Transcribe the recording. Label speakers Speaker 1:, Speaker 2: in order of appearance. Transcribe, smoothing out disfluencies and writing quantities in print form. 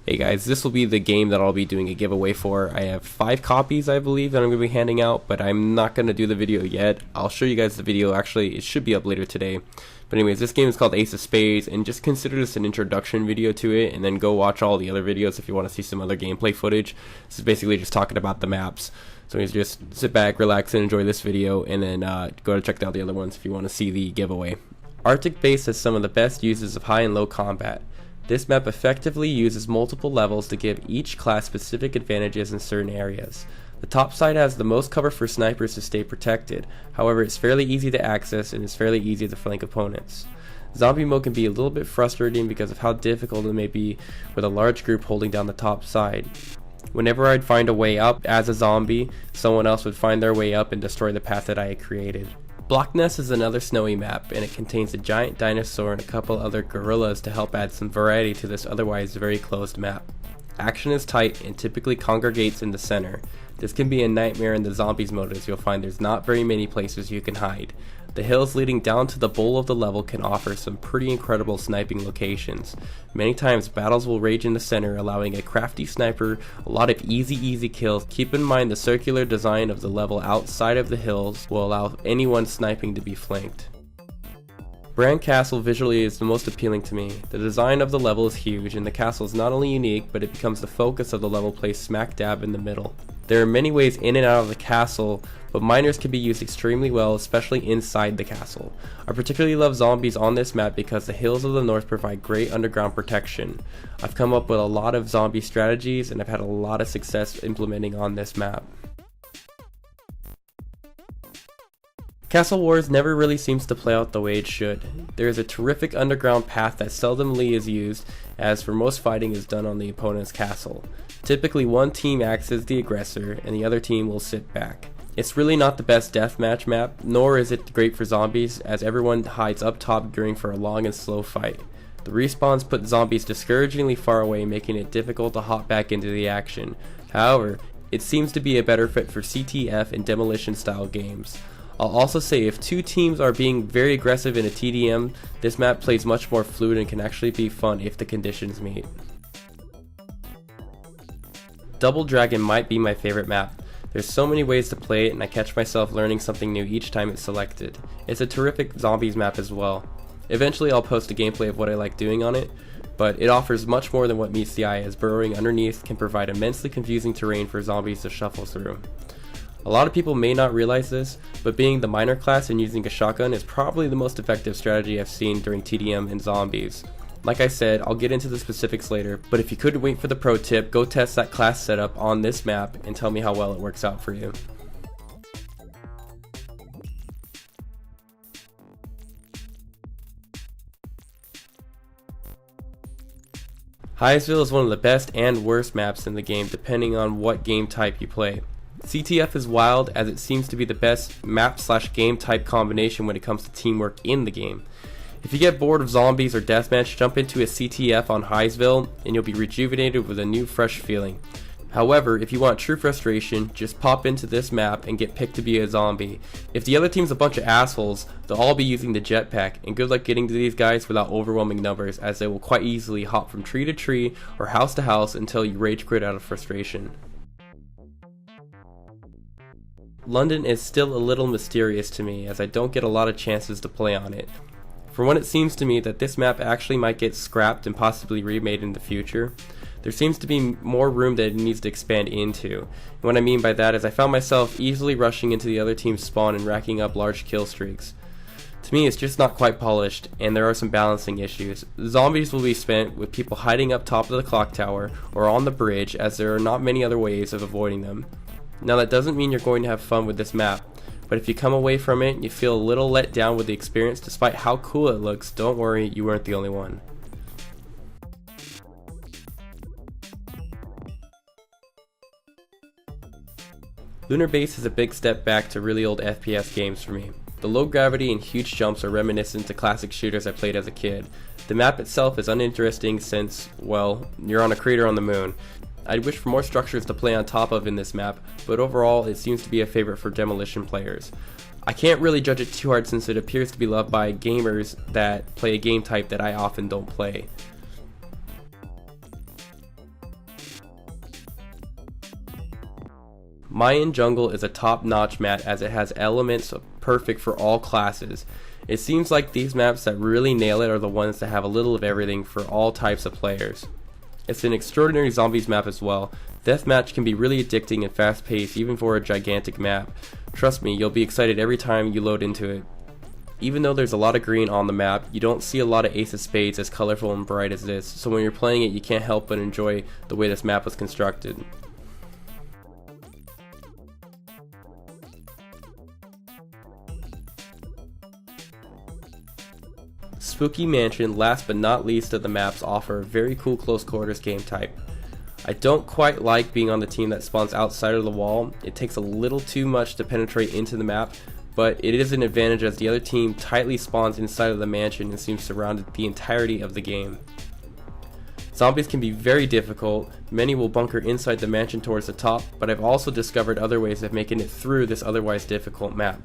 Speaker 1: Hey guys, this will be the game that I'll be doing a giveaway for. I have 5 copies, I believe, that I'm going to be handing out, but I'm not going to do the video yet. I'll show you guys the video. Actually, it should be up later today. But anyways, this game is called Ace of Spades, and just consider this an introduction video to it, and then go watch all the other videos if you want to see some other gameplay footage. This is basically just talking about the maps. So just sit back, relax, and enjoy this video, and then go to check out the other ones if you want to see the giveaway. Arctic Base has some of the best uses of high and low combat. This map effectively uses multiple levels to give each class specific advantages in certain areas. The top side has the most cover for snipers to stay protected, however it's fairly easy to access and is fairly easy to flank opponents. Zombie mode can be a little bit frustrating because of how difficult it may be with a large group holding down the top side. Whenever I'd find a way up as a zombie, someone else would find their way up and destroy the path that I had created. Block Nest is another snowy map, and it contains a giant dinosaur and a couple other gorillas to help add some variety to this otherwise very closed map. Action is tight and typically congregates in the center. This can be a nightmare in the zombies mode, as you'll find there's not very many places you can hide. The hills leading down to the bowl of the level can offer some pretty incredible sniping locations. Many times battles will rage in the center, allowing a crafty sniper a lot of easy kills. Keep in mind the circular design of the level outside of the hills will allow anyone sniping to be flanked. Brand Castle visually is the most appealing to me. The design of the level is huge, and the castle is not only unique, but it becomes the focus of the level placed smack dab in the middle. There are many ways in and out of the castle, but miners can be used extremely well, especially inside the castle. I particularly love zombies on this map because the hills of the north provide great underground protection. I've come up with a lot of zombie strategies, and I've had a lot of success implementing on this map. Castle Wars never really seems to play out the way it should. There is a terrific underground path that seldomly is used, as for most fighting is done on the opponent's castle. Typically one team acts as the aggressor and the other team will sit back. It's really not the best deathmatch map, nor is it great for zombies, as everyone hides up top gearing for a long and slow fight. The respawns put zombies discouragingly far away, making it difficult to hop back into the action. However, it seems to be a better fit for CTF and demolition style games. I'll also say if two teams are being very aggressive in a TDM, this map plays much more fluid and can actually be fun if the conditions meet. Double Dragon might be my favorite map. There's so many ways to play it, and I catch myself learning something new each time it's selected. It's a terrific zombies map as well. Eventually I'll post a gameplay of what I like doing on it, but it offers much more than what meets the eye, as burrowing underneath can provide immensely confusing terrain for zombies to shuffle through. A lot of people may not realize this, but being the miner class and using a shotgun is probably the most effective strategy I've seen during TDM and zombies. Like I said, I'll get into the specifics later, but if you couldn't wait for the pro tip, go test that class setup on this map and tell me how well it works out for you. Highsville is one of the best and worst maps in the game depending on what game type you play. CTF is wild, as it seems to be the best map/game type combination when it comes to teamwork in the game. If you get bored of zombies or deathmatch, jump into a CTF on Highsville and you'll be rejuvenated with a new fresh feeling. However, if you want true frustration, just pop into this map and get picked to be a zombie. If the other team's a bunch of assholes, they'll all be using the jetpack, and good luck getting to these guys without overwhelming numbers, as they will quite easily hop from tree to tree or house to house until you rage quit out of frustration. London is still a little mysterious to me, as I don't get a lot of chances to play on it. For one, it seems to me that this map actually might get scrapped and possibly remade in the future. There seems to be more room that it needs to expand into. And what I mean by that is I found myself easily rushing into the other team's spawn and racking up large kill streaks. To me, it's just not quite polished, and there are some balancing issues. Zombies will be spent with people hiding up top of the clock tower or on the bridge, as there are not many other ways of avoiding them. Now that doesn't mean you're going to have fun with this map, but if you come away from it and you feel a little let down with the experience despite how cool it looks, don't worry, you weren't the only one. Lunar Base is a big step back to really old FPS games for me. The low gravity and huge jumps are reminiscent to classic shooters I played as a kid. The map itself is uninteresting since, well, you're on a crater on the moon. I'd wish for more structures to play on top of in this map, but overall it seems to be a favorite for demolition players. I can't really judge it too hard since it appears to be loved by gamers that play a game type that I often don't play. Mayan Jungle is a top-notch map as it has elements perfect for all classes. It seems like these maps that really nail it are the ones that have a little of everything for all types of players. It's an extraordinary zombies map as well. Deathmatch can be really addicting and fast-paced even for a gigantic map. Trust me, you'll be excited every time you load into it. Even though there's a lot of green on the map, you don't see a lot of Ace of Spades as colorful and bright as this, so when you're playing it you can't help but enjoy the way this map was constructed. Spooky Mansion, last but not least of the maps, offer a very cool close quarters game type. I don't quite like being on the team that spawns outside of the wall. It takes a little too much to penetrate into the map, but it is an advantage as the other team tightly spawns inside of the mansion and seems surrounded the entirety of the game. Zombies can be very difficult. Many will bunker inside the mansion towards the top, but I've also discovered other ways of making it through this otherwise difficult map.